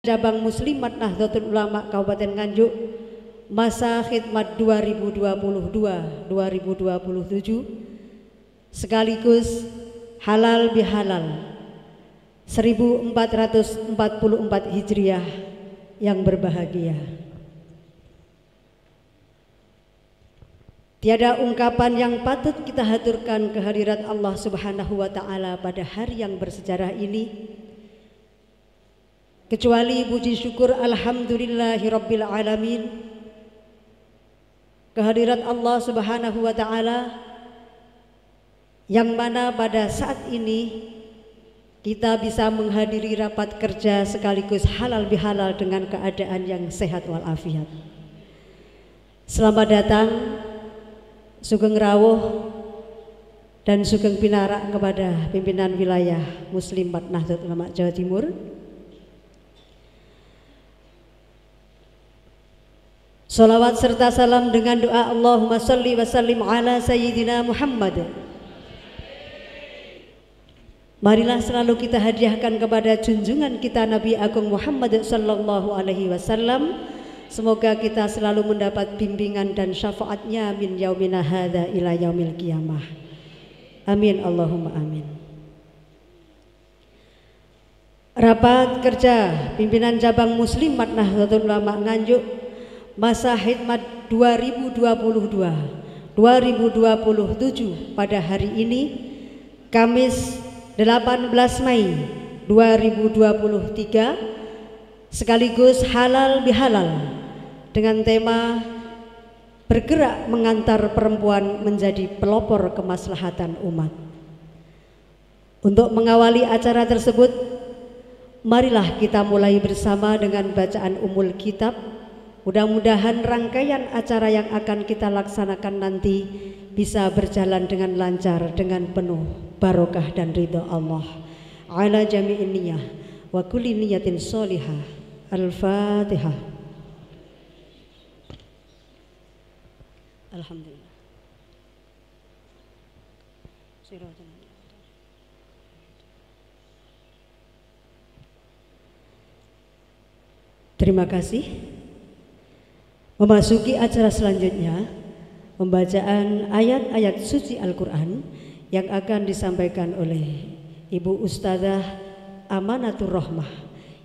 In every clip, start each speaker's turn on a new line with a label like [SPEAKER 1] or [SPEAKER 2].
[SPEAKER 1] Cabang Muslimat Nahdlatul Ulama Kabupaten Nganjuk masa khidmat 2022-2027 sekaligus halal bihalal 1444 Hijriah yang berbahagia. Tiada ungkapan yang patut kita haturkan kehadirat Allah Subhanahu wa Ta'ala pada hari yang bersejarah ini kecuali puji syukur alhamdulillahirabbil alamin kehadirat Allah Subhanahu wa Ta'ala yang mana pada saat ini kita bisa menghadiri rapat kerja sekaligus halal bihalal dengan keadaan yang sehat walafiat. Selamat datang Sugeng Rawuh dan Sugeng Pinarak kepada pimpinan wilayah Muslimat Nahdlatul Ulama Jawa Timur. Salawat serta salam dengan doa Allahumma salli wa sallim ala Sayyidina Muhammad. Marilah selalu kita hadiahkan kepada junjungan kita Nabi Agung Muhammad sallallahu alaihi wasallam. Semoga kita selalu mendapat bimbingan dan syafaatnya min yaumina hadza ila yaumil qiyamah. Amin Allahumma amin. Rapat kerja pimpinan cabang Muslimat Nahdlatul Ulama Nganjuk masa khidmat 2022-2027 pada hari ini Kamis 18 Mei 2023 sekaligus halal bihalal dengan tema bergerak mengantar perempuan menjadi pelopor kemaslahatan umat. Untuk mengawali acara tersebut, marilah kita mulai bersama dengan bacaan Ummul Kitab. Mudah-mudahan rangkaian acara yang akan kita laksanakan nanti bisa berjalan dengan lancar, dengan penuh barokah dan ridho Allah. Ala jami'in niyah wa kulli niyatin sholihah. Al-Fatihah. Alhamdulillah. Terima kasih. Memasuki acara selanjutnya, pembacaan ayat-ayat suci Al-Quran yang akan disampaikan oleh Ibu Ustadzah Amanatur Rahmah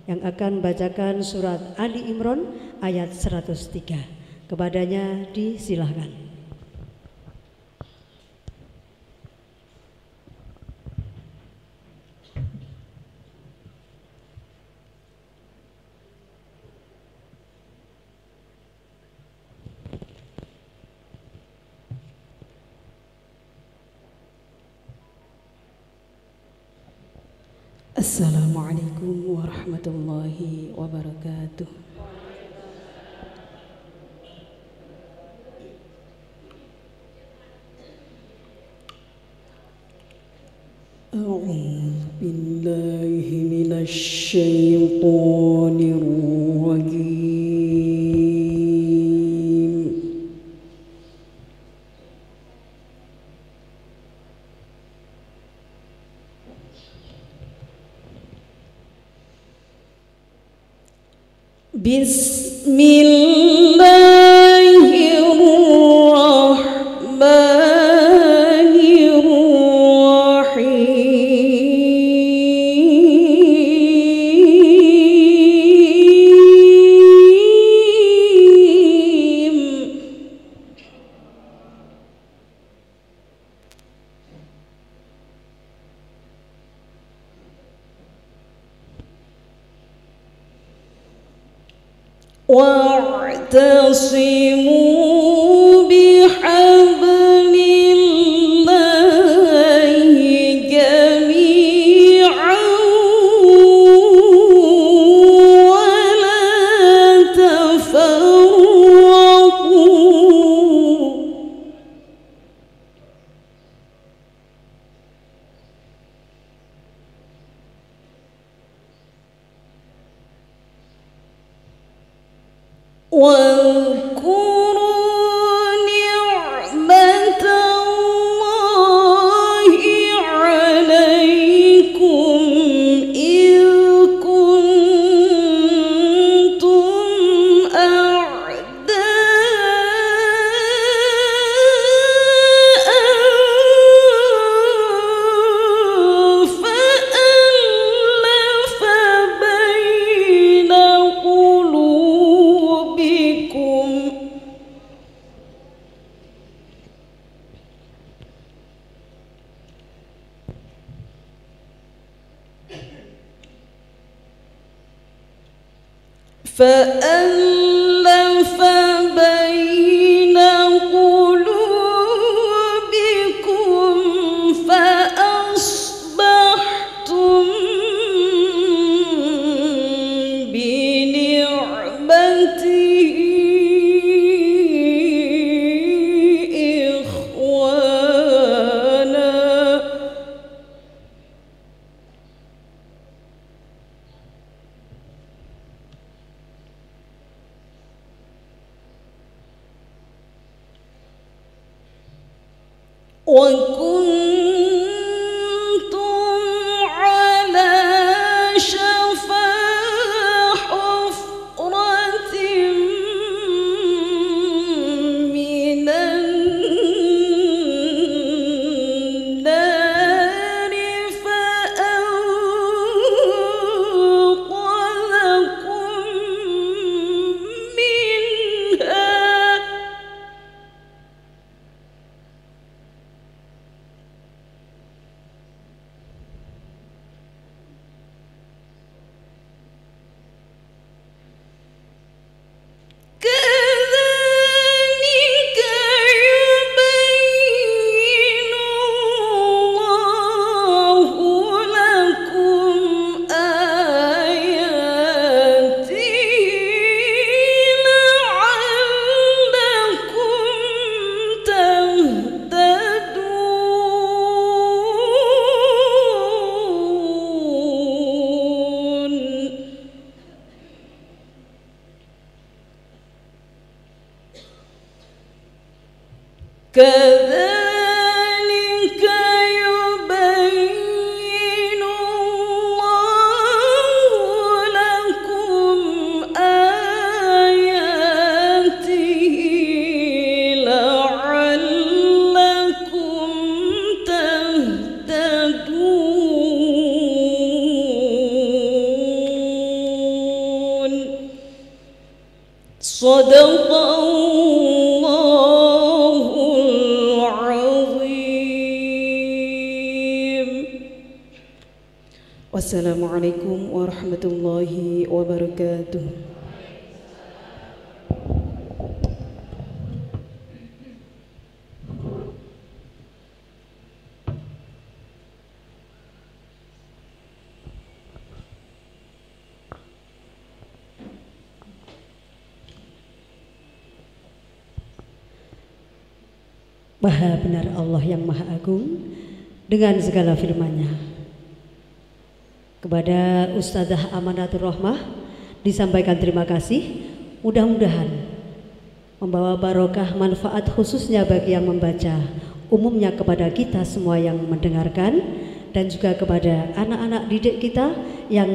[SPEAKER 1] yang akan bacakan surat Ali Imran ayat 103. Kepadanya disilahkan.
[SPEAKER 2] Assalamualaikum warahmatullahi wabarakatuh. A'udzu billahi minasy syaithanir rajim. Wa'tasimu bihablillahi jami'an wa la tafarraqu. واذكروا نعمة الله عليكم إذ كنتم فألف بين قلوبكم فأصبحتم بنعمته إخوانا وكنتم على شفا حفرة من النار فأنقذكم منها كذلك يبين الله لكم آياته لعلكم تهتدون كذلك يبين الله لكم آياته لعلكم تهتدون صدق الله العظيم. Wassalamualaikum warahmatullahi wabarakatuh.
[SPEAKER 1] Maha benar Allah yang Maha Agung dengan segala firman-Nya. Kepada Ustadzah Amanatur Rahmah disampaikan terima kasih. Mudah-mudahan membawa barokah manfaat khususnya bagi yang membaca, umumnya kepada kita semua yang mendengarkan, dan juga kepada anak-anak didik kita yang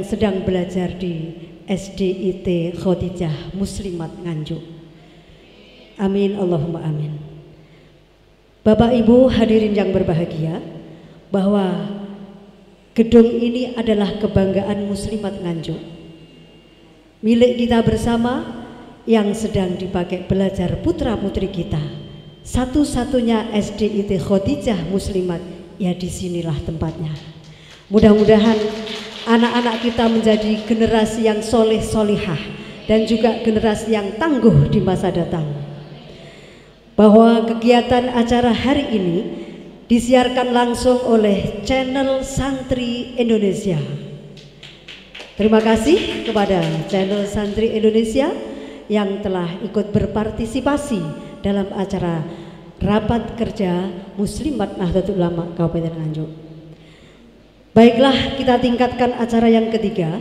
[SPEAKER 1] sedang belajar di SDIT Khadijah Muslimat Nganjuk. Amin Allahumma amin. Bapak Ibu hadirin yang berbahagia, bahwa gedung ini adalah kebanggaan Muslimat Nganjuk, milik kita bersama yang sedang dipakai belajar putra-putri kita. Satu-satunya SDIT Khadijah Muslimat, ya disinilah tempatnya. Mudah-mudahan anak-anak kita menjadi generasi yang soleh solihah dan juga generasi yang tangguh di masa datang. Bahwa kegiatan acara hari ini disiarkan langsung oleh channel Santri Indonesia. Terima kasih kepada channel Santri Indonesia yang telah ikut berpartisipasi dalam acara rapat kerja Muslimat Nahdlatul Ulama Kabupaten Nganjuk. Baiklah, kita tingkatkan acara yang ketiga,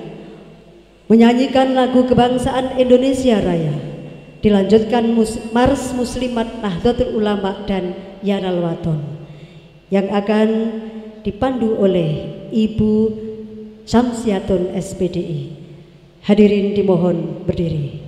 [SPEAKER 1] menyanyikan lagu kebangsaan Indonesia Raya. Dilanjutkan Mars Muslimat Nahdlatul Ulama dan Yanal Waton yang akan dipandu oleh Ibu Syamsiatun SPDI. Hadirin dimohon berdiri.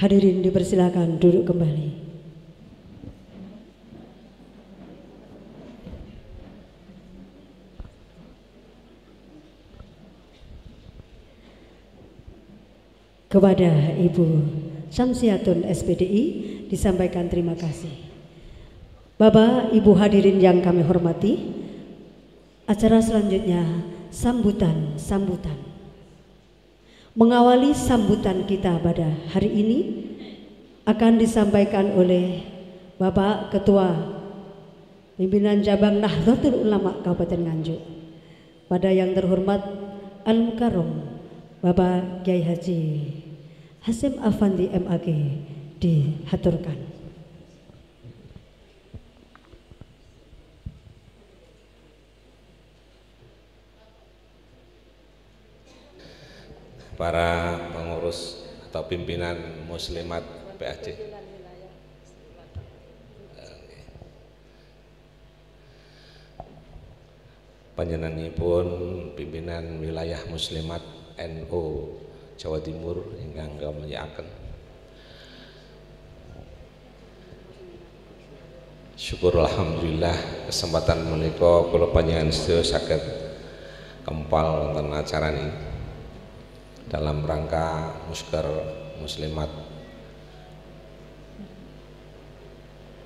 [SPEAKER 1] Hadirin dipersilakan duduk kembali. Kepada Ibu Syamsiatun SPDI disampaikan terima kasih. Bapak, Ibu hadirin yang kami hormati, acara selanjutnya sambutan. Mengawali sambutan kita pada hari ini akan disampaikan oleh Bapak Ketua Pimpinan Cabang Nahdlatul Ulama Kabupaten Nganjuk, pada yang terhormat Al-Mukarram Bapak Kiai Haji Hasyim Afandi MAG dihaturkan.
[SPEAKER 3] Para pengurus atau pimpinan muslimat PAJ, panjenenganipun pimpinan wilayah muslimat NU Jawa Timur ingkang kamulyakaken, syukur alhamdulillah kesempatan menika kula panjenengan sedaya saged kempal wonten acara ini dalam rangka Musker Muslimat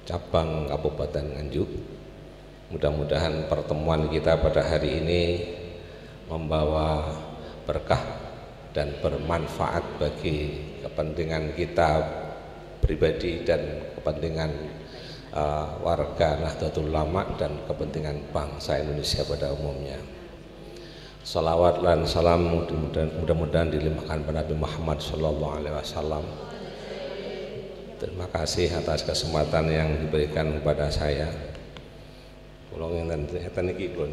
[SPEAKER 3] cabang Kabupaten Nganjuk. Mudah-mudahan pertemuan kita pada hari ini membawa berkah dan bermanfaat bagi kepentingan kita pribadi dan kepentingan warga Nahdlatul Ulama dan kepentingan bangsa Indonesia pada umumnya. Salawat dan salam mudah-mudahan dilimpahkan pada Nabi Muhammad SAW. Terima kasih atas kesempatan yang diberikan kepada saya. Kula ngeten iki pun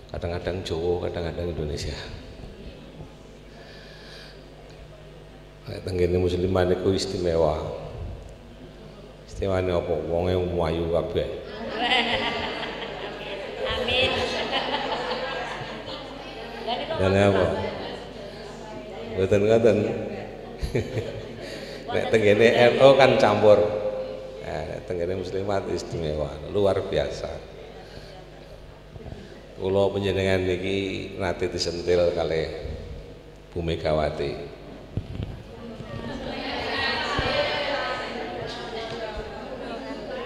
[SPEAKER 3] kadang-kadang Jawa, kadang-kadang Indonesia. Tenggene musliman iku istimewa. Istimewane apa? Wonge ayu kabeh. Amin. Dan apa? Mboten ngoten. Nek tenggene NU kan campur. Nek tenggene muslimat istimewa, luar biasa. Kula panjenengan niki nate disentil kalih Bu Megawati.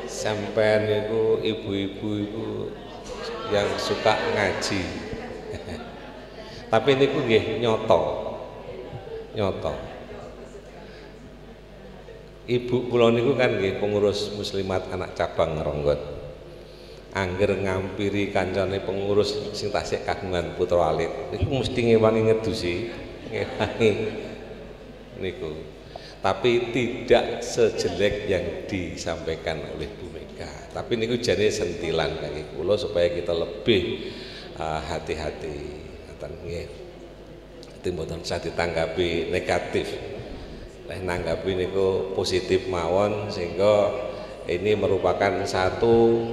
[SPEAKER 3] Sampean niku ibu-ibu itu yang suka ngaji. Tapi niku nggih nyoto. Ibu kula niku kan nggih pengurus muslimat anak cabang Ronggot. Angger ngampiri kancane pengurus sing tasik kagungan putra alit niku mesti ngewangi ngedusi, ngewangi niku. Tapi tidak sejelek yang disampaikan oleh Bu Mega. Tapi niku jane sentilan kangge kula supaya kita lebih hati-hati. Ngoten nggih. Mboten usah ditanggapi negatif. Lek nanggapi niku positif mawon, sehingga ini merupakan satu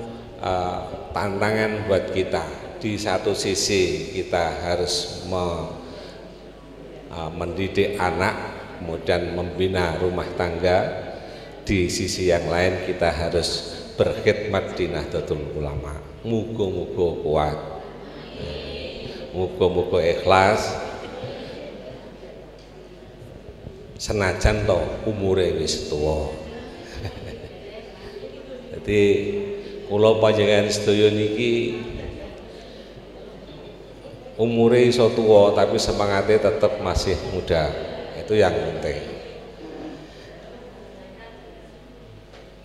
[SPEAKER 3] tantangan buat kita. Di satu sisi kita harus mendidik anak, kemudian membina rumah tangga. Di sisi yang lain kita harus berkhidmat di Nahdlatul Ulama. Muga-muga kuat, muga-muga ikhlas. Senajan to umure wis tuwa. Jadi kula panjenengan sedaya niki umure iso tuwa tapi semangatnya tetap masih muda. Itu yang penting.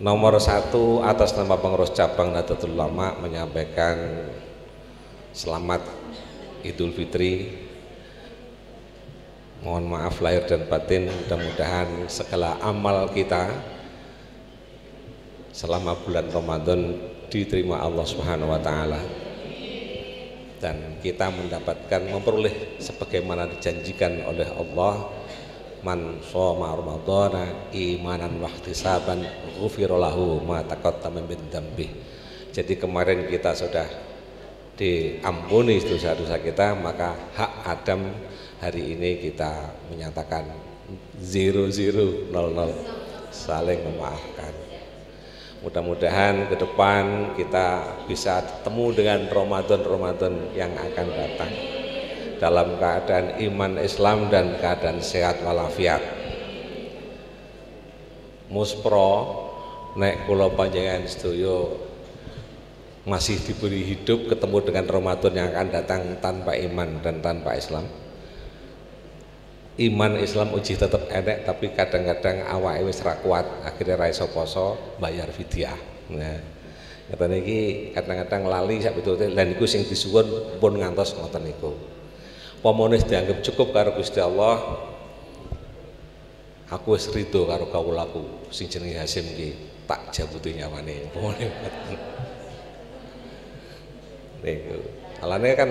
[SPEAKER 3] Nomor 1 atas nama pengurus cabang Nahdlatul Ulama menyampaikan selamat Idul Fitri. Mohon maaf lahir dan batin, mudah-mudahan segala amal kita selama bulan Ramadan diterima Allah Subhanahu wa taala. Dan kita memperoleh sebagaimana dijanjikan oleh Allah, man shoma ramadhana imanan wa ihtisaban ghufira lahu ma taqaddama min dzambi. Jadi kemarin kita sudah diampuni dosa-dosa kita, maka hak Adam hari ini kita menyatakan 0000 saling memaafkan. Mudah-mudahan ke depan kita bisa ketemu dengan Ramadan yang akan datang dalam keadaan iman Islam dan keadaan sehat walafiat. Muspro nek kula panjenengan sedaya masih diberi hidup ketemu dengan Ramadan yang akan datang tanpa iman dan tanpa Islam. Iman Islam uji tetap enek, tapi kadang-kadang awake wis ra kuat, akhirnya ra iso poso, bayar fidyah. Nah, ngeten iki kadang-kadang lali sak pitute lan niku sing disuwun pun ngantos ngoten niku. Pomone dianggap cukup karo Gusti Allah. Aku wis rido karo kawulaku sing jenenge Hasim iki, tak jabuti nyawane. Pomone niku. Alane kan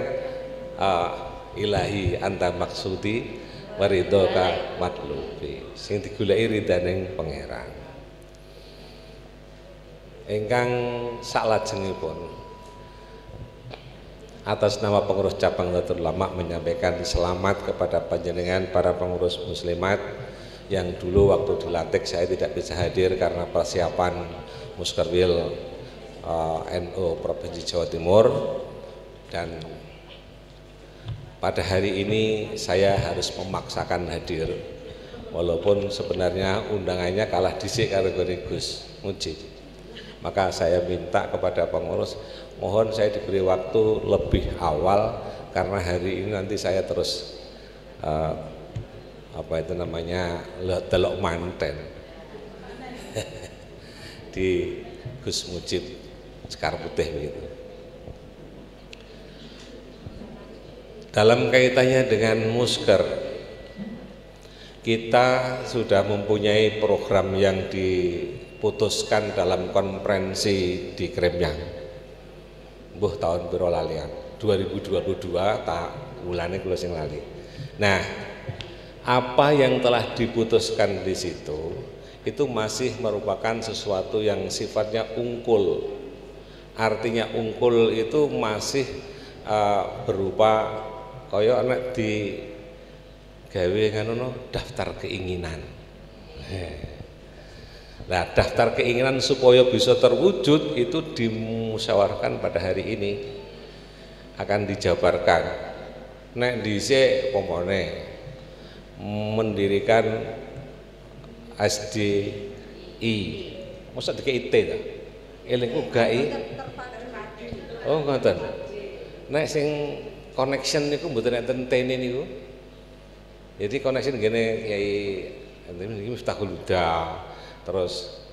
[SPEAKER 3] ilahi anta maksudi waridhoka matlubi, sing digoleki ridaning pangeran. Ingkang saklajengipun atas nama pengurus cabang Nahdlatul Ulama menyampaikan selamat kepada panjenengan para pengurus muslimat yang dulu waktu dilantik saya tidak bisa hadir karena persiapan Muskerwil NU Provinsi Jawa Timur, dan pada hari ini saya harus memaksakan hadir walaupun sebenarnya undangannya kalah dhisik karo Gus Mujib. Maka saya minta kepada pengurus, mohon saya diberi waktu lebih awal karena hari ini nanti saya terus delok manten di Gus Mujib Sekar Putih begitu. Dalam kaitannya dengan Musker, kita sudah mempunyai program yang diputuskan dalam konferensi di Kremyang. Mbuh tahun piro lalian? 2022 tak wulane kula sing lali. Nah, apa yang telah diputuskan di situ itu masih merupakan sesuatu yang sifatnya ungkul. Artinya ungkul itu masih berupa kaya anak di gawe ngono daftar keinginan. Nah, daftar keinginan supaya bisa terwujud itu dimusyawarahkan pada hari ini akan dijabarkan. Nek dhisik pomone mendirikan SDI, masa dikei T ta? Elingku gai. Oh, ngoten. Nek sing connection niku mboten enten T-ne niku. Jadi connection ngene Kyai iki Miftahul Huda, terus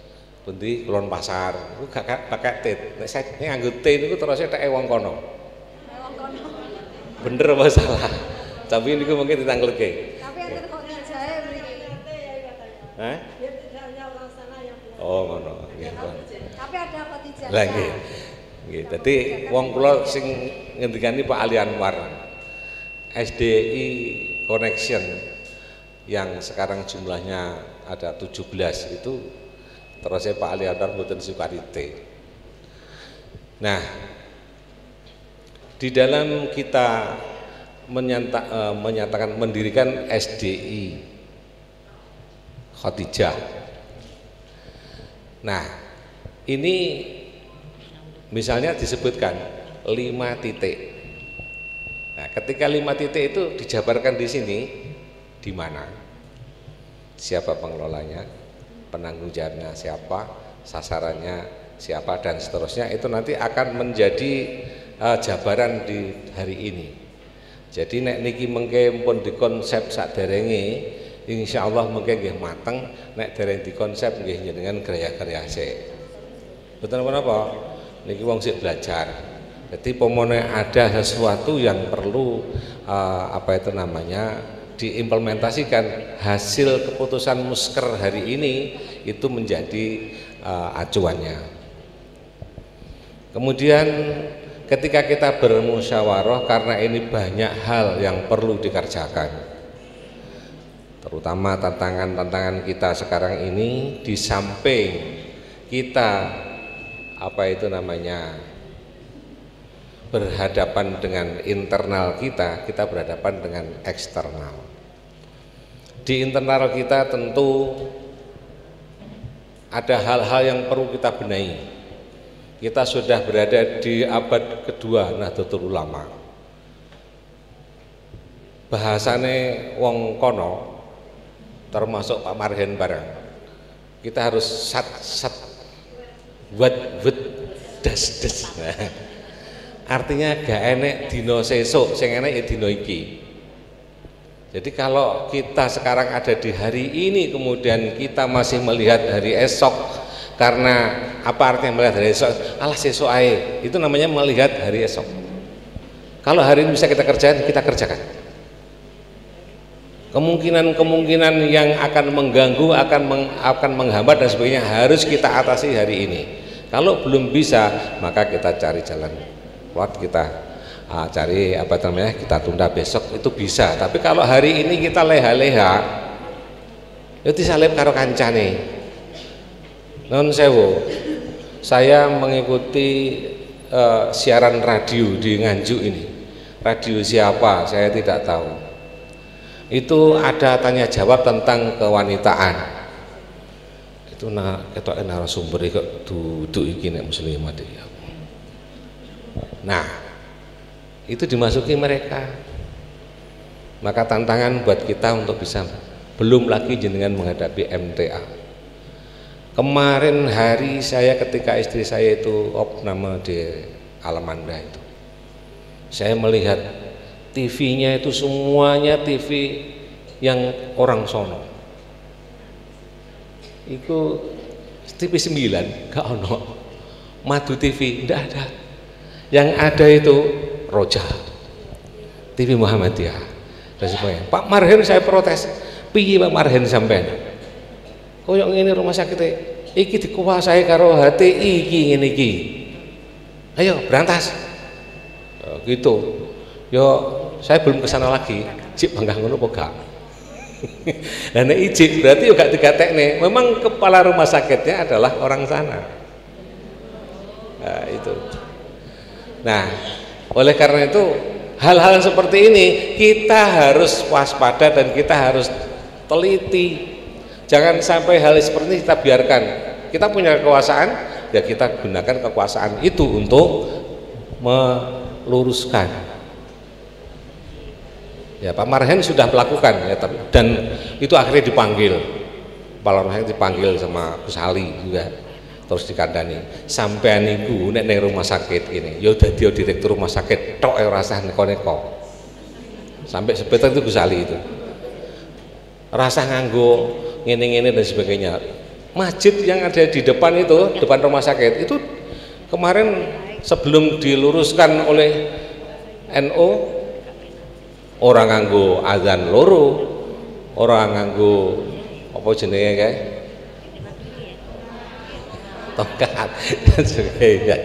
[SPEAKER 3] pundi Kulon Pasar. Iku gak pakai T. Nek saya nganggo T niku terus tek wong kono. Bener apa salah? Tapi niku mungkin ditangkelke.
[SPEAKER 1] Tapi enten kok jae mriki.
[SPEAKER 3] Hah? Oh, ngono.
[SPEAKER 1] Tapi ada Khadijah.
[SPEAKER 3] Lah nggih. Nggih, dadi wong kula sing ngendikani Pak Ali Anwar, SDI Connection yang sekarang jumlahnya ada 17 itu terus Pak Ali Anwar mboten sukarite. Nah, di dalam kita menyatakan mendirikan SDI Khadijah. Nah, ini misalnya disebutkan 5 titik. Nah, ketika 5 titik itu dijabarkan di sini, di mana, siapa pengelolanya, penanggung jawabnya siapa, sasarannya siapa, dan seterusnya, itu nanti akan menjadi jabaran di hari ini. Jadi nek niki mengke pun dikonsep saderenge, insyaallah mengke nggih mateng, nek dereng dikonsep nggih jenengan geraya-geraya sik. Betul apa? Niki wong sik belajar. Jadi pomone ada sesuatu yang perlu diimplementasikan, hasil keputusan Musker hari ini itu menjadi acuannya. Kemudian ketika kita bermusyawarah, karena ini banyak hal yang perlu dikerjakan, terutama tantangan-tantangan kita sekarang ini, di samping kita berhadapan dengan internal kita berhadapan dengan eksternal. di internal kita tentu ada hal-hal yang perlu kita benahi. Kita sudah berada di abad kedua Nahdlatul Ulama. Bahasane wong kono, termasuk Pak Marhen bareng, kita harus sat wet das. Artinya gak enek dino sesuk, sing enek ya dino iki. Jadi kalau kita sekarang ada di hari ini kemudian kita masih melihat hari esok, karena apa artinya melihat hari esok? Alah sesuk ae, itu namanya melihat hari esok. Kalau hari ini bisa kita kerjakan, kita kerjakan. Kemungkinan-kemungkinan yang akan mengganggu, akan menghambat dan sebagainya harus kita atasi hari ini. Kalau belum bisa, maka kita cari jalan keluar, kita cari apa namanya, kita tunda besok, itu bisa. Tapi kalau hari ini kita leha-leha, itu disalib karo kancane. Non sewu, saya mengikuti siaran radio di Nganjuk ini. Radio siapa? Saya tidak tahu. Itu ada tanya jawab tentang kewanitaan. Itu ketok narasumber kok duduk iki nek muslimat ya. Nah, itu dimasuki mereka. Maka tantangan buat kita untuk bisa, belum lagi jenengan menghadapi MTA. Kemarin hari saya ketika istri saya itu opname di Alamanda itu, saya melihat TV-nya itu semuanya TV yang orang sono. Itu TV 9 gak ono, Madu TV tidak ada. Yang ada itu Roja, TV Muhammadiyah dan sebagainya. Pak Marhen saya protes, piye Pak Marhen sampean? Koyok ngene rumah sakit iki dikuasai karo HTI iki ngene iki. Ayo berantas. Gitu. Yo saya belum kesana lagi. Cik bangga ngono apa gak? Nah nek ijik berarti yo gak digatekne. Memang kepala rumah sakitnya adalah orang sana. Nah, itu. Nah, oleh karena itu hal-hal seperti ini kita harus waspada dan kita harus teliti. Jangan sampai hal seperti ini kita biarkan. Kita punya kekuasaan, ya kita gunakan kekuasaan itu untuk meluruskan. Ya Pak Marhen sudah melakukan ya, dan itu akhirnya dipanggil. Kepala rumah sakit dipanggil sama Gus Ali juga. Terus dikandani sampean niku nek nang rumah sakit ini ya dadi direktur rumah sakit tok ora rasah neko-neko. Sampai sebetul itu Gus Ali itu rasah nganggo ngene-ngene dan sebagainya. Masjid yang ada di depan itu, depan rumah sakit itu kemarin sebelum diluruskan oleh NU, orang nganggo azan loro, orang nganggo apa jenenge kae tongkat dan sebagainya.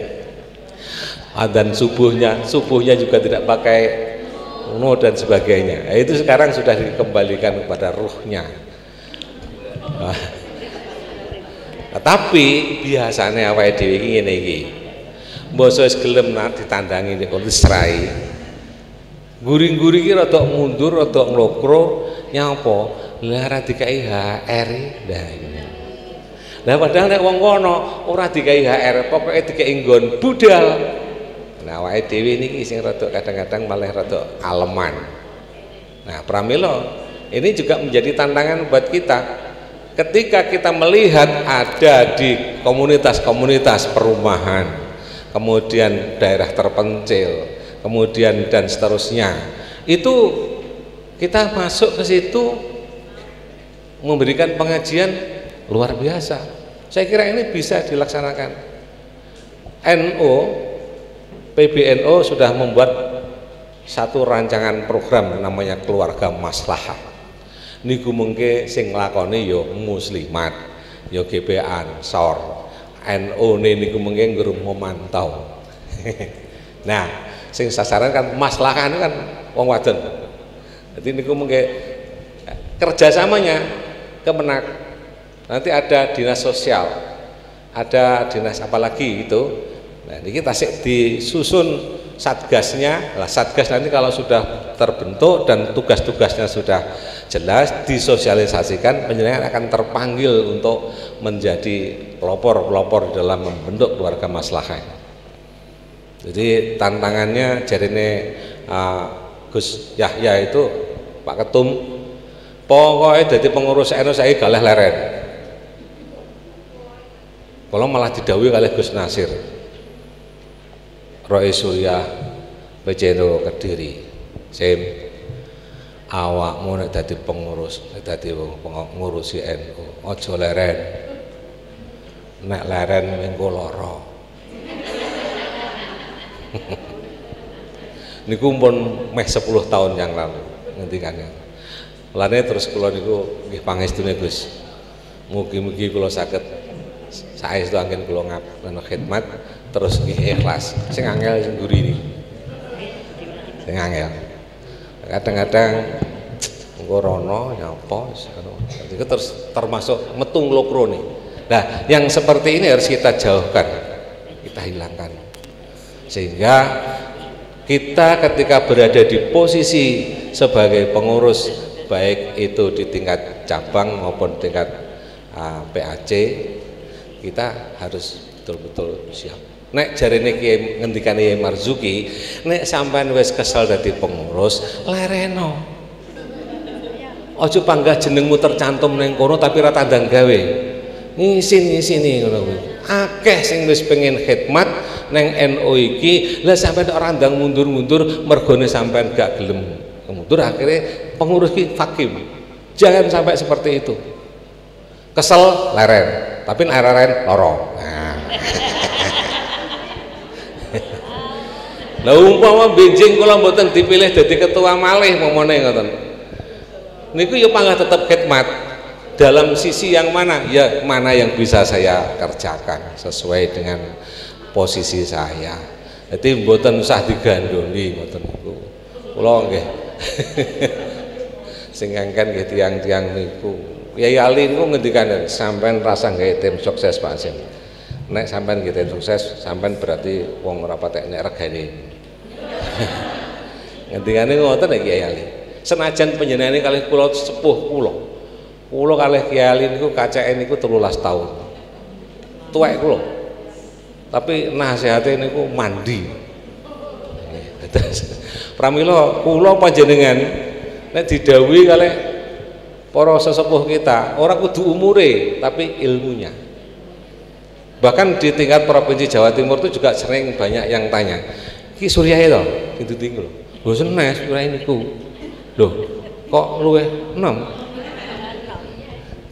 [SPEAKER 3] Adzan subuhnya juga tidak pakai uno dan sebagainya. Nah, itu sekarang sudah dikembalikan kepada ruhnya. Nah, tapi biasanya awake dhewe iki ngene iki. Mbok wis gelem ditandangi nek kon serai. Guring-guring iki rada mundur, rada nglokro, nyapa? Lah ora dikai HR ndak. Nah padahal nek wong kono ora dikai HR, pokoke dikai nggon budal. Nah awake dhewe niki sing rada kadang-kadang malah rada aleman. Nah pramila ini juga menjadi tantangan buat kita. Ketika kita melihat ada di komunitas-komunitas perumahan, kemudian daerah terpencil, kemudian dan seterusnya, itu kita masuk ke situ memberikan pengajian luar biasa. Saya kira ini bisa dilaksanakan. NU, PBNU sudah membuat satu rancangan program namanya Keluarga Maslahah. Niku mengke sing nglakoni ya muslimat, ya GP Ansor. NU niku mengke nggurung memantau. Nah, sing sasaran kan maslahah itu kan wong wadon. Jadi niku mengke kerjasamanya Kemenak. Nanti ada dinas sosial, ada dinas apalagi itu. Nah ini kita disusun satgasnya. Lah satgas nanti kalau sudah terbentuk dan tugas-tugasnya sudah jelas, disosialisasikan, panjenengan akan terpanggil untuk menjadi pelopor-pelopor dalam membentuk keluarga maslahah. Jadi tantangannya jarine Gus Yahya itu Pak Ketum pokoknya jadi pengurus NU saya galah leren. Kalau malah didhawuhi kalih Gus Nasir Roy Surya Pecendo Kediri, Sim awakmu nek dadi pengurus, nek dadi ngurusi NU aja leren. Nek leren mengko lara. Niku pun meh 10 tahun yang lalu ngendikane. Lane terus kula niku nggih pangestune Gus. Mugi-mugi kula saged saestu anggen kula ngapunten khidmat terus nggih ikhlas. Sing angel sing nguri niki. Sing angel. Kadang-kadang engko rono nyapa itu terus termasuk metung lokrone. Nah, yang seperti ini harus kita jauhkan, kita hilangkan. Sehingga kita ketika berada di posisi sebagai pengurus baik itu di tingkat cabang maupun tingkat PAC, kita harus betul-betul siap. Nek jarine Kiai ngendikane Kiai Marzuki, nek sampean wis kesel dadi pengurus, lereno. Aja panggah jenengmu tercantum ning kono tapi ra tandang gawe. Ngisi-ngisini ngono kuwi. Akeh sing wis pengen khidmat neng NU iki, lah sampean ora ndang mundur-mundur mergone sampean gak gelem mundur, akhirnya pengurus ki fakim. Jangan sampai seperti itu. Kesel leren, tapi nek leren loro. Nah. Lah umpama benjing kula mboten dipilih dadi ketua malih momone ngoten. Niku ya panggah tetep khidmat. Dalam sisi yang mana? Ya mana yang bisa saya kerjakan sesuai dengan posisi saya. Jadi mboten usah digandoli ngoten niku. Kula nggih. Sing ngangken nggih tiyang-tiyang niku. Kyai Ali niku ngendikan sampean rasa gawe tim sukses Pak Hasim. Nek sampean nggih tim sukses, sampean berarti wong ora patek nek regane. Ngendikane ngoten ya Kyai Ali. Senajan panjenengane kalih kula sepuh kula kalih Kyai Ali niku KCN niku 13 tahun. Tuwek kula. Tapi nasihate niku mandi. Pramila kula panjenengan nek didhawuhi kalih para sesepuh kita, ora kudu umure tapi ilmunya. Bahkan di tingkat provinsi Jawa Timur itu juga sering banyak yang tanya, "Ki Surya itu, itu tinggal. Lho senes Surya niku. Loh, kok luweh 6?"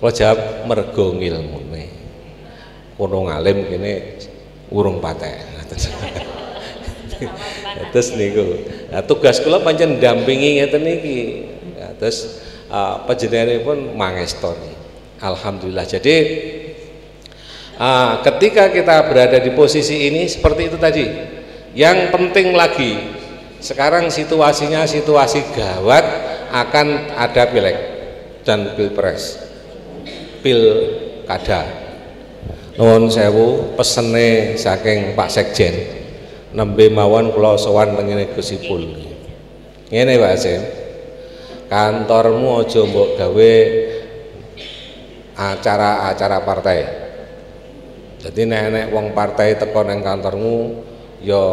[SPEAKER 3] Kalau jawab mergo ngilmune. Kono ngalim kene urung patek. Terus niku. Nah, tugas kula pancen ndampingi ngeten iki. Ya, terus panjenenganipun mangestoni. Alhamdulillah. Jadi ketika kita berada di posisi ini seperti itu tadi. Yang penting lagi sekarang situasinya situasi gawat, akan ada pileg dan pilpres, pilkada. Nuwun sewu pesene saking Pak Sekjen nembe mawon kula sowan tengene Gus Ipul. Ngene Pak Hasim, kantormu aja mbok gawe acara-acara partai. Jadi nek wong partai teko nang kantormu ya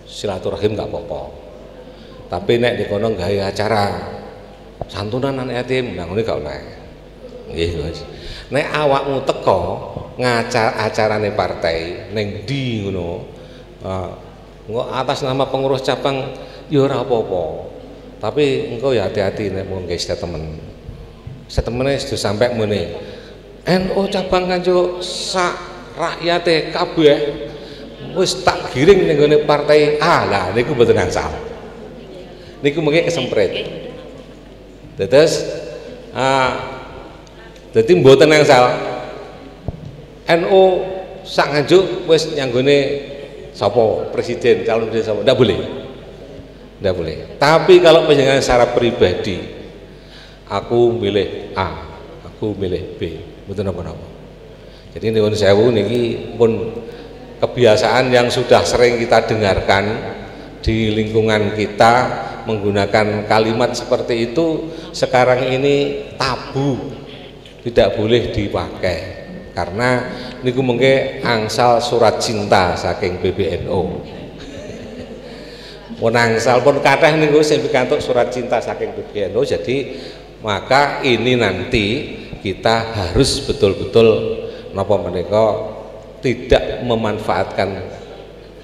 [SPEAKER 3] silaturahim gak apa-apa. Tapi nek dikono gawe acara santunan anak yatim, nang ngene gak oleh. Nggih, Gus. Nek awakmu teko acarane partai ning ndi ngono, engko atas nama pengurus cabang ya ora apa-apa. Tapi engko ya hati-hati nek mau nggih statement. Statemente sudah sampai mene. NU cabang Kanjo sak rakyate kabeh wis tak giring ning gone partai A. Lah niku mboten angsal. Niku mengke kesempret. Terus dadi mboten angsal. NU sak nganjuk wis nyanggone sapa presiden, calon presiden sapa, ndak boleh. Ndak boleh. Tapi kalau panjenengan secara pribadi, aku milih A, aku milih B, mboten napa-napa. Jadi nuwun sewu niki pun kebiasaan yang sudah sering kita dengarkan di lingkungan kita, menggunakan kalimat seperti itu sekarang ini tabu, tidak boleh dipakai karena niku mengke angsal surat cinta saking PBNU. Mun angsal pun kathah niku sing pikantuk surat cinta saking PBNU, jadi maka ini nanti kita harus betul-betul napa menika tidak memanfaatkan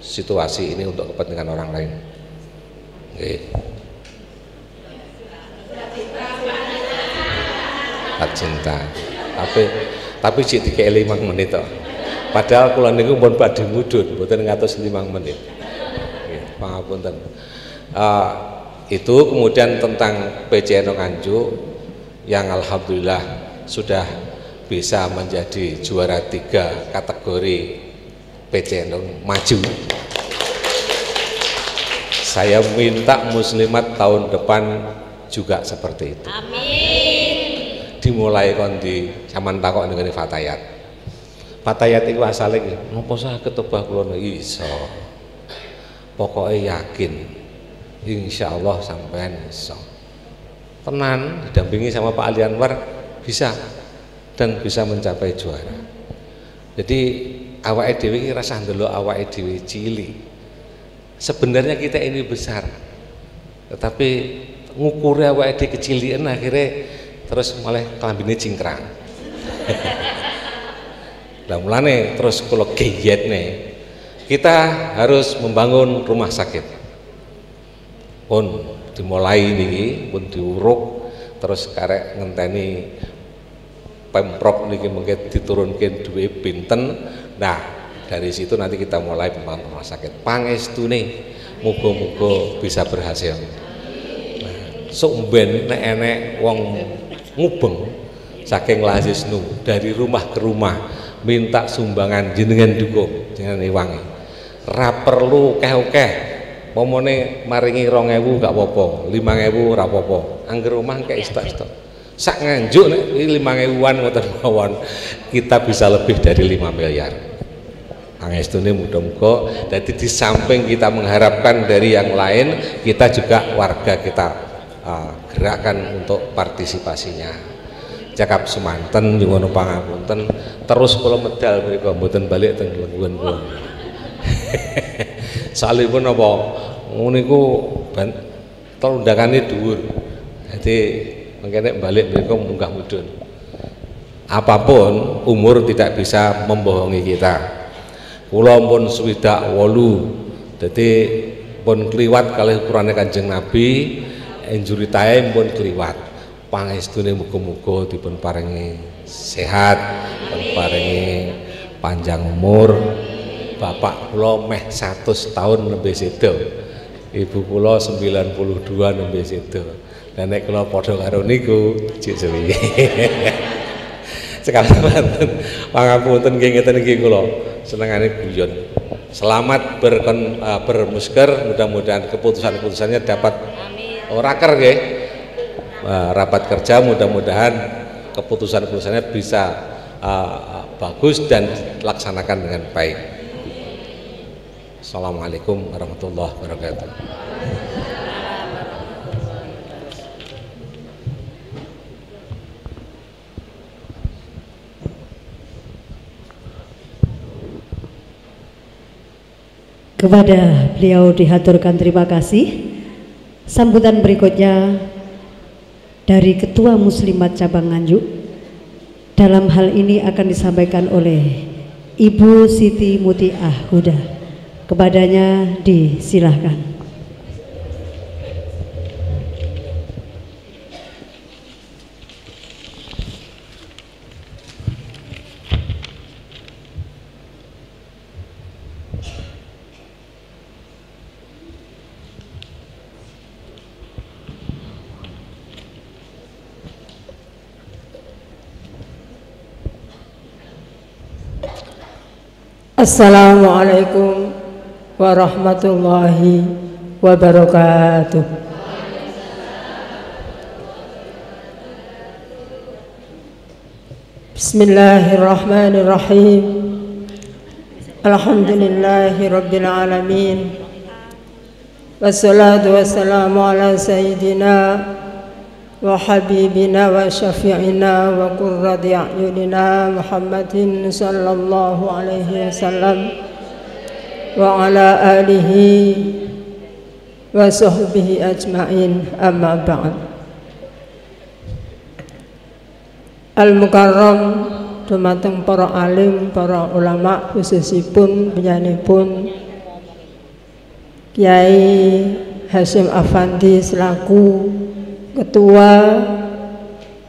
[SPEAKER 3] situasi ini untuk kepentingan orang lain. Nggih. Cinta. Tapi sik dikei 5 menit to. Padahal kula niku pun badhe mudhun, mboten ngatos 5 menit. Nggih, pangapunten. Itu kemudian tentang PCN Nganjuk yang alhamdulillah sudah bisa menjadi juara 3 kategori PCN maju. Saya minta muslimat tahun depan juga seperti itu. Amin. Dimulai kon di sampean takok ngene Fatayat. Fatayat iku asale napa saged obah kula iso. Pokoke yakin insyaallah sampean iso. Tenan didampingi sama Pak Ali Anwar bisa dan bisa mencapai juara. Jadi awake dhewe iki rasah ndelok awake dhewe cilik. Sebenarnya kita ini besar, tetapi ngukure awake dhewe kecilian akhirnya terus malah kelambine cingkrang. Lah mulane terus kula geyetne kita harus membangun rumah sakit. Pun dimulai niki, pun diuruk terus karek ngenteni Pemprov niki mungkin diturunkan duwe pinten. Nah, dari situ nanti kita mulai membangun rumah sakit. Pangestune muga-muga bisa berhasil. Nah, sok ben nek enek wong ngubeng saking Lazisnu dari rumah ke rumah minta sumbangan jenengan dukung jenengan iwangi. Ra perlu keh-keh. Pomone maringi 2.000 gak apa-apa, 5.000 ora apa-apa. Angger omah kek istok-istok. Sak Nganjuk nek 5.000-an ngoten mawon kita bisa lebih dari 5 miliar. Pangestune muga-muga dadi di samping kita mengharapkan dari yang lain, kita juga warga kita gerakan untuk partisipasinya. Cakap semanten nyuwun pangapunten, terus kula medal mriku mboten balik teng lengguan kula. Salipun apa niku undangane dhuwur. Dadi mengkene balik mriku munggah mudhun. Apapun umur tidak bisa membohongi kita. Kula pun 68, dadi pun kliwat kalih ukurane Kanjeng Nabi, injury time pun kliwat. Pangestune muga-muga dipun paringi sehat, dipun paringi panjang umur. Bapak kula meh 100 tahun nembe sedo. Ibu kula 92 nembe sedo. Lah nek kula padha karo niku cek suwi. Sekali pangapunten nggih ngeten iki kula senengane guyon. Selamat bermusker, mudah-mudahan keputusan-keputusannya dapat raker nggih. Rapat kerja mudah-mudahan keputusan-keputusannya bisa bagus dan dilaksanakan dengan baik. Assalamualaikum warahmatullahi wabarakatuh.
[SPEAKER 1] Kepada beliau dihaturkan terima kasih. Sambutan berikutnya dari Ketua Muslimat Cabang Nganjuk. Dalam hal ini akan disampaikan oleh Ibu Siti Mutiah Huda. Kepadanya disilahkan.
[SPEAKER 4] Assalamualaikum warahmatullahi wabarakatuh. Bismillahirrahmanirrahim. Alhamdulillahi rabbil alamin. wassalatu wassalamu ala sayyidina wa habibina wa syafi'ina wa qurrati a'yunina Muhammadin sallallahu alaihi wasallam wa ala alihi wa sahbihi ajma'in, amma ba'd. Al-Mukarram dumateng para alim, para ulama, khususipun penyanipun Kiai Hasyim Afandi selaku Ketua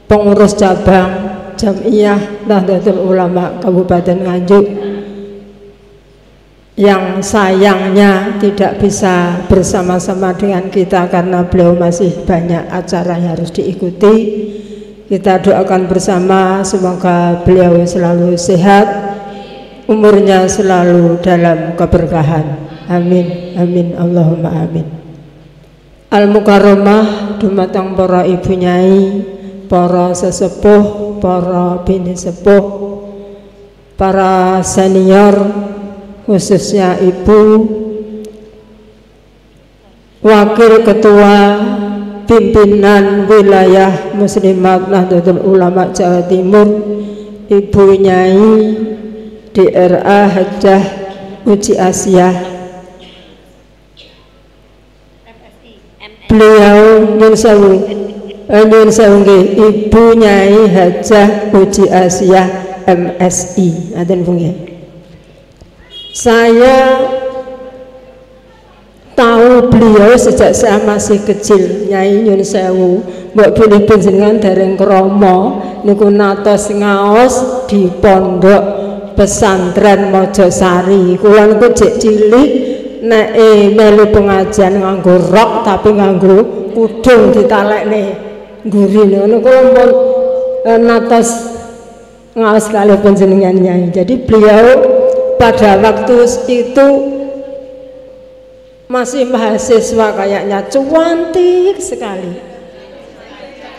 [SPEAKER 4] Pengurus Cabang Jam'iyah Nahdlatul Ulama Kabupaten Nganjuk, yang sayangnya tidak bisa bersama-sama dengan kita karena beliau masih banyak acara yang harus diikuti. Kita doakan bersama semoga beliau selalu sehat, umurnya selalu dalam keberkahan. Amin, amin, Allahumma amin. Al-Mukarramah dumateng para ibu nyai, para sesepuh, para bini sepuh, para senior, khususnya ibu wakil ketua pimpinan wilayah Muslimat Nahdlatul Ulama Jawa Timur, Ibu Nyai DRA Hajjah Uji Asia. Beliau nyun sewu Ibu Nyai Hajjah Uji Asia MSI. Saya tahu beliau sejak saya masih kecil. Nyai nyun sewu, mbok bilih panjenengan dereng krama niku natos ngaos di pondok pesantren Mojosari. Kula niku jek cilik nek melu pengajian nganggo rok tapi nganggo kudung ditalekne ngguri ngono. Kula pun natos ngaos kalih panjenengan Nyai. Jadi beliau pada waktu itu masih mahasiswa, kayaknya cantik sekali.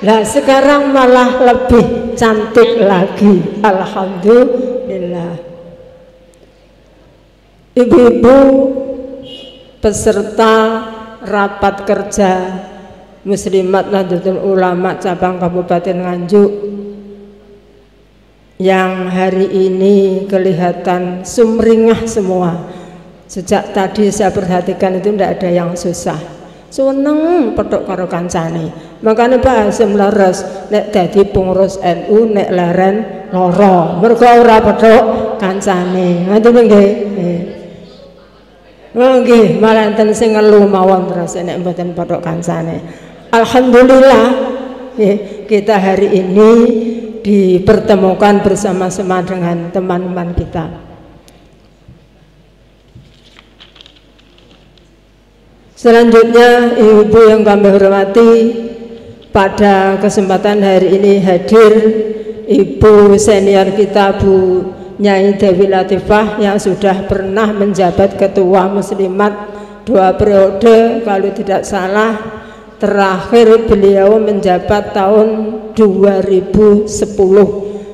[SPEAKER 4] Lah sekarang malah lebih cantik lagi, alhamdulillah. Ibu-ibu peserta rapat kerja Muslimat Nahdlatul Ulama cabang Kabupaten Nganjuk yang hari ini kelihatan sumringah semua. Sejak tadi saya perhatikan itu tidak ada yang susah, seneng pedok karo kancane. Makanya Pak Hasyim leres nek dadi pengurus NU nek leren loro mergo ora pedok kancane. Ngoten nggih. Nggih, malah enten sing ngelu mawon terus nek mboten pedok kancane. Alhamdulillah kita hari ini dipertemukan bersama-sama dengan teman-teman kita. Selanjutnya, ibu yang kami hormati, pada kesempatan hari ini hadir ibu senior kita Bu Nyai Dewi Latifah yang sudah pernah menjabat ketua Muslimat 2 periode kalau tidak salah. Terakhir beliau menjabat tahun 2010.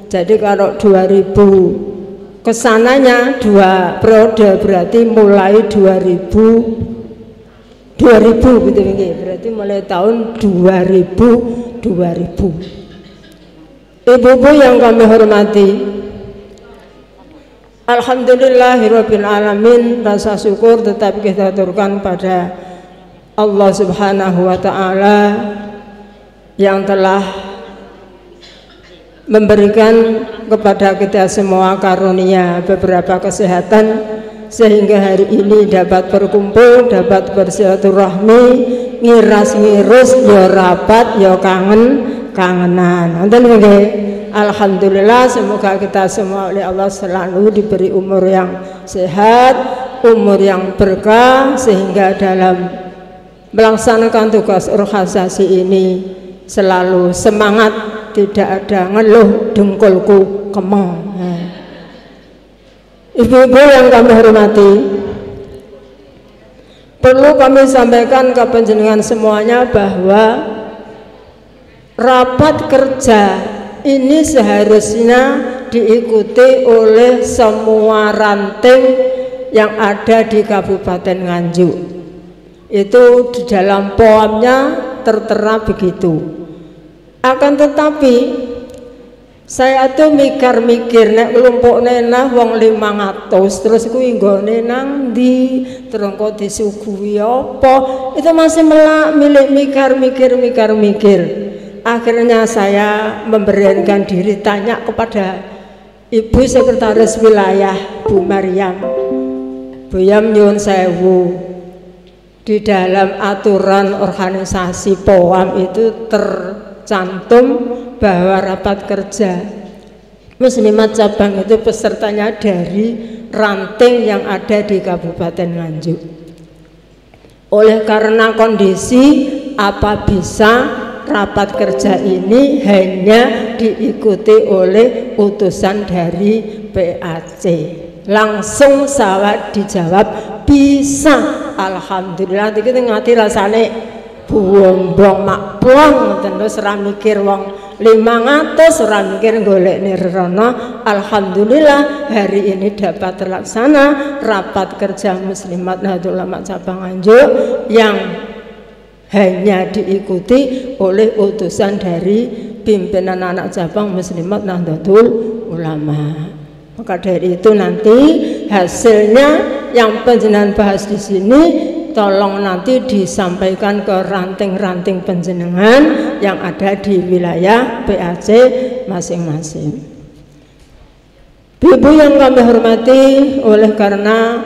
[SPEAKER 4] Jadi kalau 2000 kesananya 2 periode berarti mulai 2000 gitu berarti mulai tahun 2000. Ibu-ibu yang kami hormati, alhamdulillahirabbil alamin, rasa syukur tetap kita aturkan pada Allah Subhanahu wa taala yang telah memberikan kepada kita semua karunia beberapa kesehatan sehingga hari ini dapat berkumpul, dapat bersilaturahmi, ngiras-ngirus, ya rapat, ya kangenan. Alhamdulillah, semoga kita semua oleh Allah selalu diberi umur yang sehat, umur yang berkah, sehingga dalam melaksanakan tugas organisasi ini selalu semangat, tidak ada ngeluh dengkulku kemeng. Ibu-ibu yang kami hormati, perlu kami sampaikan ke panjenengan semuanya bahwa rapat kerja ini seharusnya diikuti oleh semua ranting yang ada di Kabupaten Nganjuk. Itu di dalam poemnya tertera begitu. Akan tetapi saya tuh mikir nek nglumpukne nah wong 500 terus kuwi nggone nang ndi, terus kok disuguhi apa, itu masih milik mikir. Akhirnya saya memberanikan diri tanya kepada Ibu Sekretaris Wilayah Bu Maryam, Bu Yam nyuwun sewu, di dalam aturan organisasi POAM itu tercantum bahwa rapat kerja Muslimat cabang itu pesertanya dari ranting yang ada di Kabupaten Nganjuk. Oleh karena kondisi, apa bisa rapat kerja ini hanya diikuti oleh utusan dari PAC? Langsung saya dijawab bisa. Alhamdulillah kita ngati rasane buang-buang mak buang terus ora mikir wong 500 ora mikir golek nirana. Alhamdulillah hari ini dapat terlaksana rapat kerja Muslimat Nahdlatul Ulama cabang Nganjuk yang hanya diikuti oleh utusan dari pimpinan anak cabang Muslimat Nahdlatul Ulama. Maka dari itu nanti hasilnya yang panjenengan bahas di sini tolong nanti disampaikan ke ranting-ranting panjenengan yang ada di wilayah PAC masing-masing. Ibu yang kami hormati, oleh karena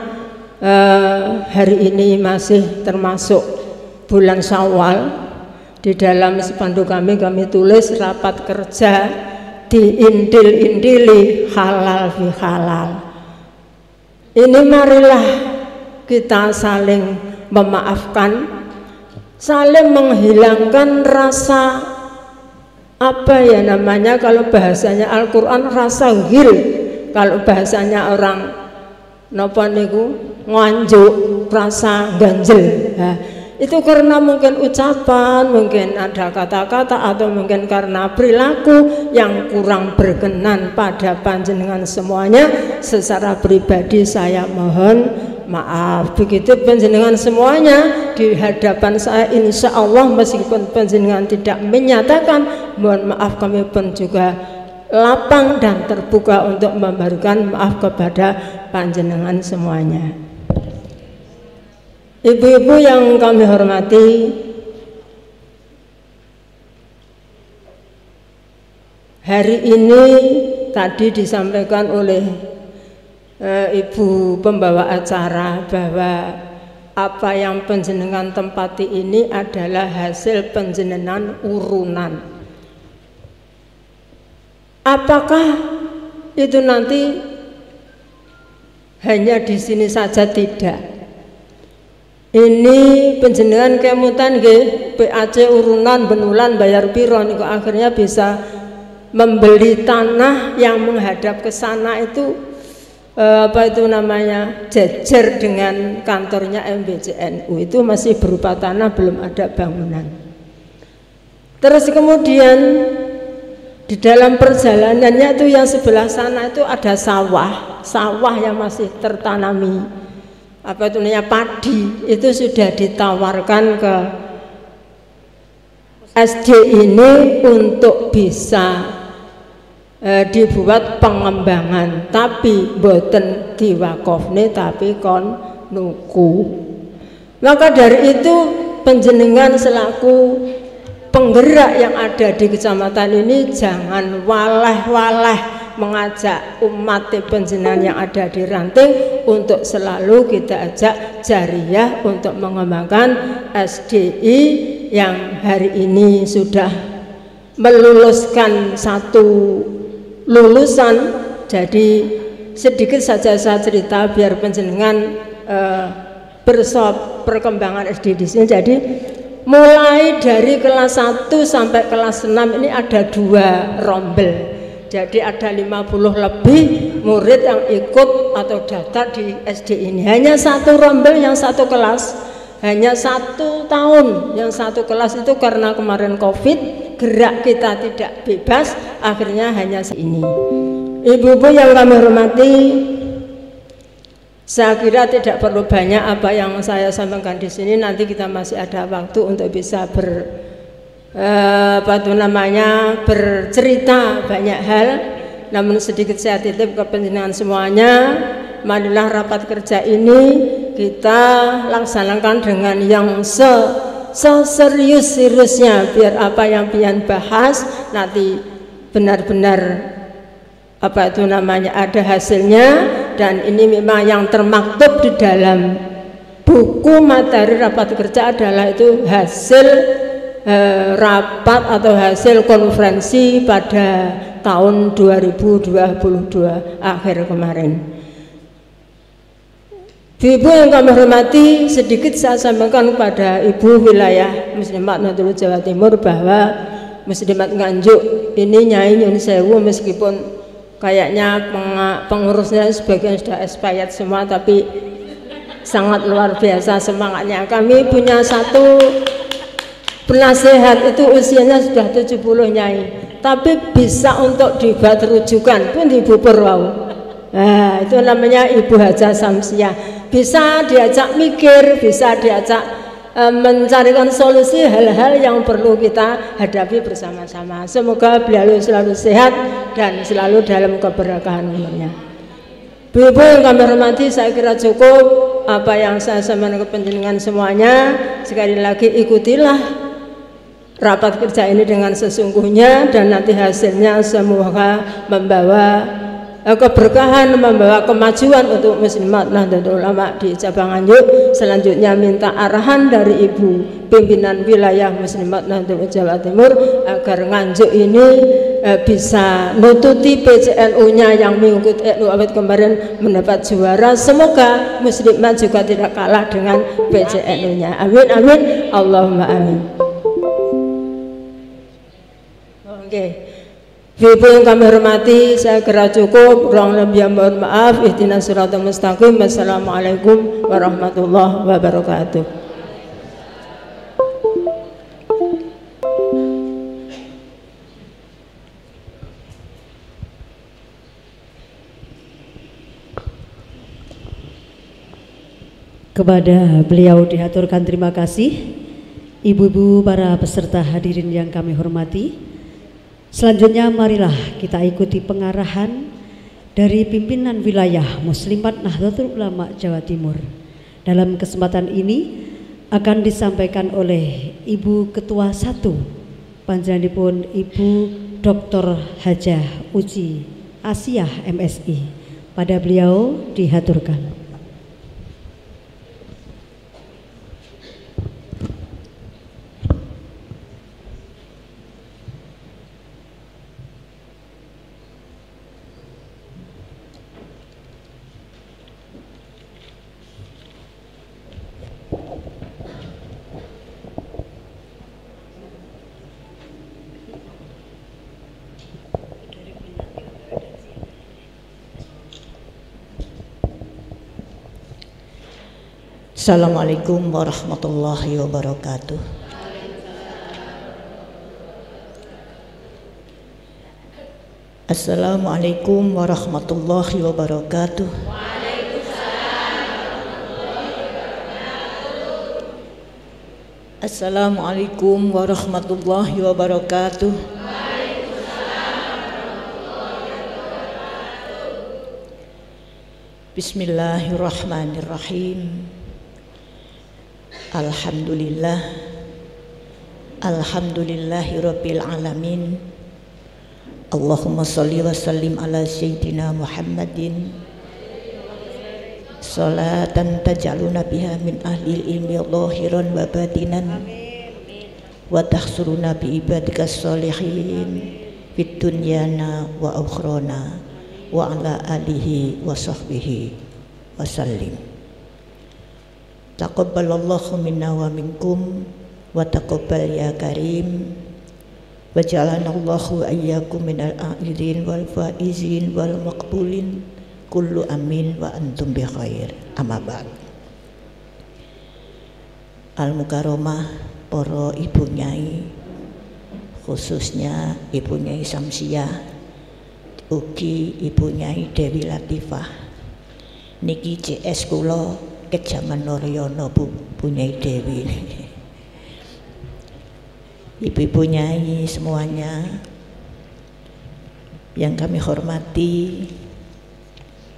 [SPEAKER 4] hari ini masih termasuk bulan Syawal, di dalam spanduk kami tulis rapat kerja diintil-intili halal fi halal. Ini marilah kita saling memaafkan, saling menghilangkan rasa apa ya namanya, kalau bahasanya Al-Quran rasa ghil, kalau bahasanya orang napa niku nganjuk rasa ganjel. Nah, itu karena mungkin ucapan, mungkin ada kata-kata, atau mungkin karena perilaku yang kurang berkenan pada panjenengan semuanya. Secara pribadi saya mohon maaf. Begitu panjenengan semuanya di hadapan saya, insya Allah meskipun panjenengan tidak menyatakan, mohon maaf kami pun juga lapang dan terbuka untuk memberikan maaf kepada panjenengan semuanya. Ibu-ibu yang kami hormati, hari ini tadi disampaikan oleh Ibu pembawa acara bahwa apa yang panjenengan tempati ini adalah hasil panjenengan urunan. Apakah itu nanti hanya di sini saja? Tidak. Ini panjenengan kemutan nggih PAC urunan benulan bayar piro niku akhirnya bisa membeli tanah yang menghadap ke sana itu apa itu namanya, jejer dengan kantornya MBCNU, itu masih berupa tanah, belum ada bangunan. Terus kemudian di dalam perjalanannya itu yang sebelah sana itu ada sawah yang masih tertanami apa itu namanya padi, itu sudah ditawarkan ke SD ini untuk bisa dibuat pengembangan, tapi boten diwakofne tapi kon nuku. Maka dari itu panjenengan selaku penggerak yang ada di kecamatan ini jangan waleh-waleh mengajak umat panjenengan yang ada di ranting untuk selalu kita ajak jariah untuk mengembangkan SDI yang hari ini sudah meluluskan satu lulusan. Jadi sedikit saja saya cerita biar panjenengan bersop perkembangan SD di sini. Jadi mulai dari kelas 1 sampai kelas 6 ini ada 2 rombel. Jadi ada 50 lebih murid yang ikut atau daftar di SD ini. Hanya 1 rombel yang 1 kelas, hanya 1 tahun yang 1 kelas itu karena kemarin COVID. Gerak kita tidak bebas, akhirnya hanya ini. Ibu-ibu yang kami hormati, Saya kira tidak perlu banyak apa yang saya sampaikan di sini. Nanti kita masih ada waktu untuk bisa bercerita banyak hal. Namun sedikit saya titip kepentingan semuanya. Marilah rapat kerja ini kita laksanakan dengan yang serius-seriusnya, biar apa yang pian bahas nanti benar-benar ada hasilnya. Dan ini memang yang termaktub di dalam buku materi rapat kerja adalah itu hasil rapat atau hasil konferensi pada tahun 2022 akhir kemarin. Ibu yang kami hormati, sedikit saya sampaikan kepada Ibu wilayah Muslimat Nahdlatul Jawa Timur bahwa Muslimat Nganjuk ini Nyai Nyun Sewu, meskipun kayaknya pengurusnya sebagian sudah expired semua, tapi sangat luar biasa semangatnya. Kami punya satu penasehat itu usianya sudah 70 Nyai, tapi bisa untuk dibuat rujukan pun di Purwau. Nah, itu namanya Ibu Haja Samsiah. Bisa diajak mikir, bisa diajak mencarikan solusi hal-hal yang perlu kita hadapi bersama-sama. Semoga beliau selalu sehat dan selalu dalam keberkahan umurnya. Ibu yang kami hormati, saya kira cukup apa yang saya sampaikan kepentingan semuanya. Sekali lagi ikutilah rapat kerja ini dengan sesungguhnya, dan nanti hasilnya semoga membawa keberkahan, membawa kemajuan untuk Muslimat Nahdlatul Ulama di cabang Nganjuk. Selanjutnya minta arahan dari Ibu pimpinan wilayah Muslimat Nahdlatul Jawa Timur agar Nganjuk ini bisa nututi PCNU-nya yang mengikuti NU Awit kemarin mendapat juara. Semoga Muslimat juga tidak kalah dengan PCNU-nya. Amin amin, Allahumma amin. Oke. Ibu yang kami hormati, saya kira cukup. Kurang lebih mohon maaf. Ihdinas siratal mustaqim. Wassalamualaikum warahmatullahi wabarakatuh.
[SPEAKER 1] Kepada beliau dihaturkan terima kasih. Ibu-ibu para peserta hadirin yang kami hormati, selanjutnya marilah kita ikuti pengarahan dari pimpinan wilayah Muslimat Nahdlatul Ulama Jawa Timur. Dalam kesempatan ini akan disampaikan oleh Ibu Ketua 1 panjenenganipun Ibu Dr. Hajah Uci Asiah MSI. Pada beliau dihaturkan.
[SPEAKER 5] Assalamualaikum warahmatullahi wabarakatuh. Assalamualaikum warahmatullahi wabarakatuh. Assalamualaikum warahmatullahi wabarakatuh. Bismillahirrahmanirrahim. Alhamdulillah, alhamdulillahirabbil alamin. Allahumma sholli wa sallim ala sayyidina Muhammadin salatan taj'aluna biha min ahli ilmi zahiran wa batinan wa tahsuruna bi ibadikas sholihin fid dunyana wa ukhrana wa ala alihi wa sahbihi wa sallim. Taqabbalallahu minna wa minkum wa taqabbal ya karim wa ja'alanallahu ayyakum minal a'idin wal faizin wal maqbulin kullu amin wa antum bi khair. Amma ba'd. Al mukarramah para ibu nyai, khususnya Ibu Nyai Samsiah, ugi Ibu Nyai Dewi Latifah, niki CS kula Kejaman Narayana Bu Nyai Dewi. Ibu-ibu nyai semuanya yang kami hormati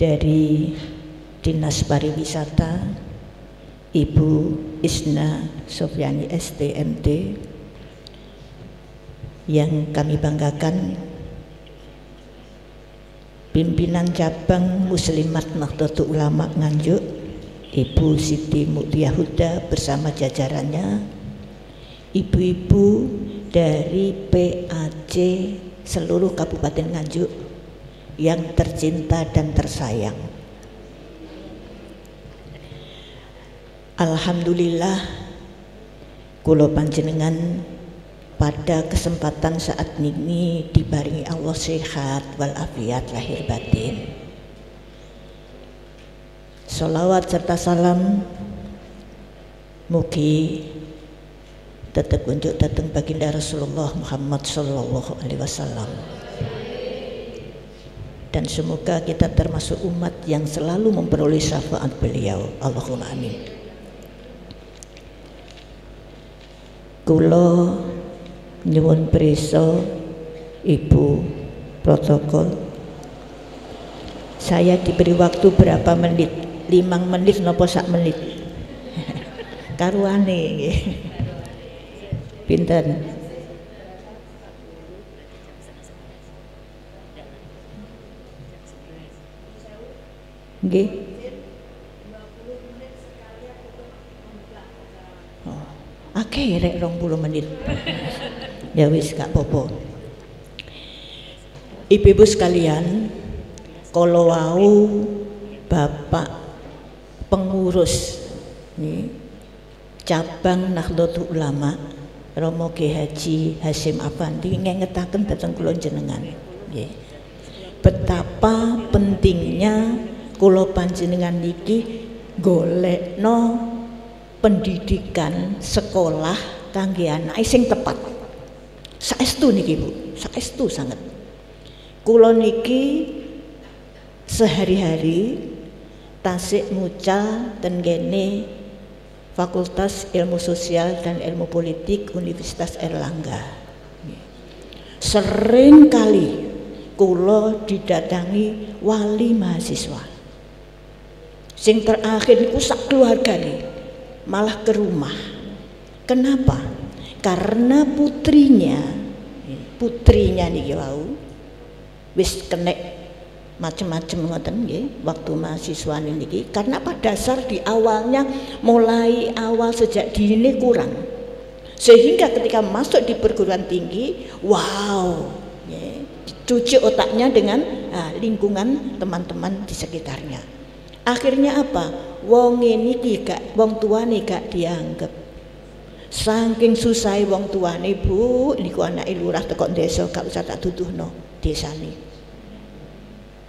[SPEAKER 5] dari Dinas Pariwisata, Ibu Isna Sofyani STMT, yang kami banggakan pimpinan cabang Muslimat Nahdlatul Ulama Nganjuk, Ibu Siti Mu'tiah Huda bersama jajarannya, ibu-ibu dari PAC seluruh Kabupaten Nganjuk yang tercinta dan tersayang. Alhamdulillah kula panjenengan pada kesempatan saat ini dibaringi Allah sehat walafiat lahir batin. Sholawat serta salam mugi tetap unjuk datang baginda Rasulullah Muhammad Sallallahu Alaihi Wasallam, dan semoga kita termasuk umat yang selalu memperoleh syafaat beliau. Allahumma amin. Kula nyuwun prisa Ibu protokol, saya diberi waktu berapa menit? 5 menit nopo sak menit? Karuane nggih. Pinten? Nggih. Oh, akeh rek 20 menit. Ya wis gak apa-apa. Ibu-ibu sekalian, kalau wau Bapak pengurus nih cabang Nahdlatul Ulama Romo Ki Haji Hasyim Afandi ngengetaken dhateng kula jenengan nggih. Betapa pentingnya kula panjenengan niki golekno pendidikan sekolah kangge anake sing tepat. Saestu niki Bu, saestu sangat. Kula niki sehari-hari tasik mucal ten gene Fakultas Ilmu Sosial dan Ilmu Politik Universitas Erlangga. Sering kali kula didatangi wali mahasiswa. Sing terakhir niku sak keluargane malah ke rumah. Kenapa? Karena putrinya niki wau wis kenek macam-macam ngoten nggih waktu mahasiswa niki, karena pada dasar di awalnya mulai awal sejak dini kurang, sehingga ketika masuk di perguruan tinggi wow dicuci otaknya dengan lingkungan teman-teman di sekitarnya. Akhirnya apa? Wong niki gak, wong tuane gak dianggap. Saking susah wong tuane Bu, niku anake lurah teko desa gak usah tak duduhno desane.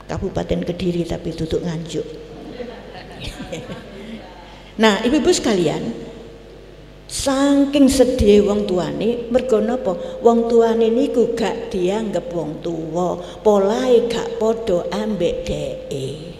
[SPEAKER 5] Kabupaten Kediri tapi duduk Nganjuk. Nah, ibu-ibu sekalian, saking sedih wong tuane, mergo napa? Wong tuane niku gak dianggap wong tuwa, polahe gak padha ambek dheke.